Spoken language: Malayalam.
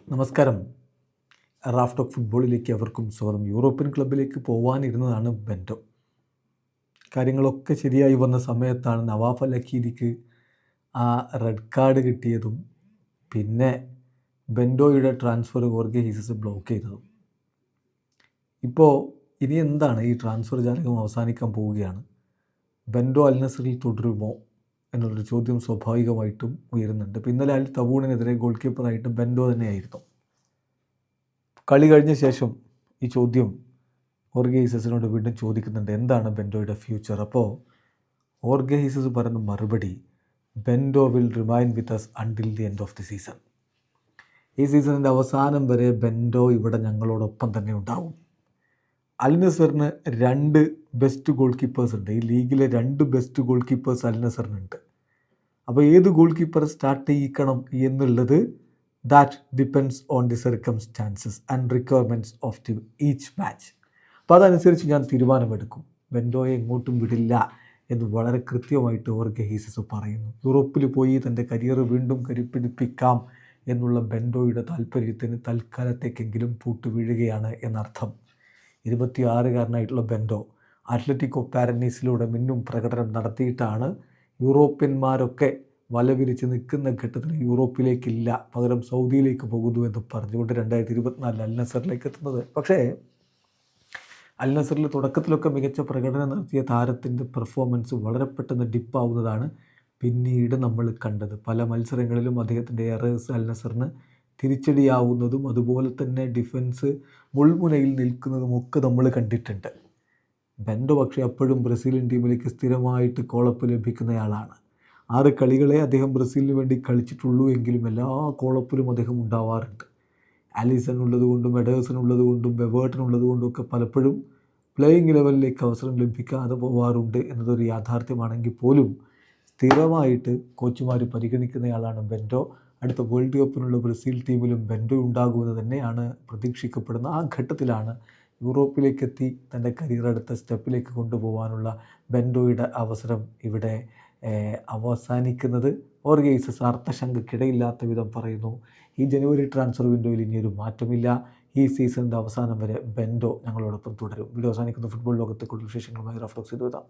നമസ്കാരം. റാഫ് ടോക്ക് ഫുട്ബോളിലേക്ക് അവർക്കും സ്വാഗതം. യൂറോപ്യൻ ക്ലബ്ബിലേക്ക് പോകാനിരുന്നതാണ് ബെൻഡോ. കാര്യങ്ങളൊക്കെ ശരിയായി വന്ന സമയത്താണ് നവാഫ് അൽ അക്കീദിക്ക് ആ റെഡ് കാർഡ് കിട്ടിയതും പിന്നെ ബെൻഡോയുടെ ട്രാൻസ്ഫർ ഹോർഗെ ഹീസസ് ബ്ലോക്ക് ചെയ്തതും. ഇപ്പോൾ ഇനി എന്താണ് ഈ ട്രാൻസ്ഫർ ജാലകം അവസാനിക്കാൻ പോവുകയാണ്. ബെൻഡോ അൽ നസറിൽ തുടരുമോ എന്നുള്ളൊരു ചോദ്യം സ്വാഭാവികമായിട്ടും ഉയരുന്നുണ്ട്. ഇപ്പോൾ ഇന്നലെ അൽ തബൂണിനെതിരെ ഗോൾ കീപ്പറായിട്ട് ബെൻഡോ തന്നെയായിരുന്നു. കളി കഴിഞ്ഞ ശേഷം ഈ ചോദ്യം ഹോർഗെ ഹീസസിനോട് വീണ്ടും ചോദിക്കുന്നുണ്ട്, എന്താണ് ബെൻഡോയുടെ ഫ്യൂച്ചർ. അപ്പോൾ ഹോർഗെ ഹീസസ് പറയുന്ന മറുപടി, Bento will remain with us until the end of the season. ഈ സീസണിൻ്റെ അവസാനം വരെ ബെൻഡോ ഇവിടെ ഞങ്ങളോടൊപ്പം തന്നെ ഉണ്ടാവും. അൽ നസറിന് 2 ബെസ്റ്റ് ഗോൾ കീപ്പേഴ്സ് ഉണ്ട്. ഈ ലീഗിലെ 2 ബെസ്റ്റ് ഗോൾ കീപ്പേഴ്സ് അൽ നസറിനുണ്ട്. അപ്പോൾ ഏത് ഗോൾ കീപ്പർ സ്റ്റാർട്ട് ചെയ്യിക്കണം എന്നുള്ളത് that depends on the circumstances and requirements of the each match. അപ്പോൾ അതനുസരിച്ച് ഞാൻ തീരുമാനമെടുക്കും. ബെൻഡോയെ എങ്ങോട്ടും വിടില്ല എന്ന് വളരെ കൃത്യമായിട്ട് ഹോർഗെ ഹീസസ് പറയുന്നു. യൂറോപ്പിൽ പോയി തൻ്റെ കരിയർ വീണ്ടും കരുപ്പിടിപ്പിക്കാം എന്നുള്ള ബെൻഡോയുടെ താല്പര്യത്തിന് തൽക്കാലത്തേക്കെങ്കിലും പൂട്ട് വീഴുകയാണ് എന്നർത്ഥം. 26-കാരനായിട്ടുള്ള ബെൻഡോ അത്ലറ്റിക്കോ പാരനീസിലൂടെ മിന്നും പ്രകടനം നടത്തിയിട്ടാണ് യൂറോപ്യന്മാരൊക്കെ വലവിരിച്ച് നിൽക്കുന്ന ഘട്ടത്തിൽ യൂറോപ്പിലേക്കില്ല, പകരം സൗദിയിലേക്ക് പോകുന്നു എന്ന് പറഞ്ഞുകൊണ്ട് 2024 അൽ നസറിലേക്ക് എത്തുന്നത്. പക്ഷേ അൽ നസറിൽ തുടക്കത്തിലൊക്കെ മികച്ച പ്രകടനം നടത്തിയ താരത്തിൻ്റെ പെർഫോമൻസ് വളരെ പെട്ടെന്ന് ഡിപ്പാവുന്നതാണ് പിന്നീട് നമ്മൾ കണ്ടത്. പല മത്സരങ്ങളിലും അദ്ദേഹത്തിൻ്റെ എറേഴ്സ് അൽ നസറിന് തിരിച്ചടിയാവുന്നതും അതുപോലെ തന്നെ ഡിഫൻസ് മുൾമുനയിൽ നിൽക്കുന്നതുമൊക്കെ നമ്മൾ കണ്ടിട്ടുണ്ട്. ബെൻഡോ പക്ഷേ അപ്പോഴും ബ്രസീലിയൻ ടീമിലേക്ക് സ്ഥിരമായിട്ട് കോളപ്പ് ലഭിക്കുന്നയാളാണ്. 6 കളികളെ അദ്ദേഹം ബ്രസീലിന് വേണ്ടി കളിച്ചിട്ടുള്ളൂ എങ്കിലും എല്ലാ കോളപ്പിലും അദ്ദേഹം ഉണ്ടാവാറുണ്ട്. ആലിസൺ ഉള്ളതുകൊണ്ടും എഡേഴ്സൺ ഉള്ളതുകൊണ്ടും ബെവേർട്ടൻ ഉള്ളതുകൊണ്ടും ഒക്കെ പലപ്പോഴും പ്ലേയിങ് ലെവലിലേക്ക് അവസരം ലഭിക്കാതെ പോവാറുണ്ട് എന്നതൊരു യാഥാർത്ഥ്യമാണെങ്കിൽ പോലും സ്ഥിരമായിട്ട് കോച്ചുമാർ പരിഗണിക്കുന്നയാളാണ് ബെൻഡോ. അടുത്ത വേൾഡ് കപ്പിനുള്ള ബ്രസീൽ ടീമിലും ബെൻഡോ ഉണ്ടാകുമെന്ന് തന്നെയാണ് പ്രതീക്ഷിക്കപ്പെടുന്നത്. ആ ഘട്ടത്തിലാണ് യൂറോപ്പിലേക്കെത്തി തൻ്റെ കരിയർ അടുത്ത സ്റ്റെപ്പിലേക്ക് കൊണ്ടുപോകാനുള്ള ബെൻഡോയുടെ അവസരം ഇവിടെ അവസാനിക്കുന്നത്. ഹോർഗെ ഹീസസ് അർത്ഥശങ്കയ്ക്കിടയില്ലാത്ത വിധം പറയുന്നു, ഈ ജനുവരി ട്രാൻസ്ഫർ വിൻഡോയിൽ ഇനിയൊരു മാറ്റമില്ല. ഈ സീസണിൻ്റെ അവസാനം വരെ ബെൻഡോ ഞങ്ങളോടൊപ്പം തുടരും. വീഡിയോ അവസാനിക്കുന്ന ഫുട്ബോൾ ലോകത്തെ കൂടുതൽ വിശേഷങ്ങളുമായി റാഫ് ടോക്സ് എത്താം.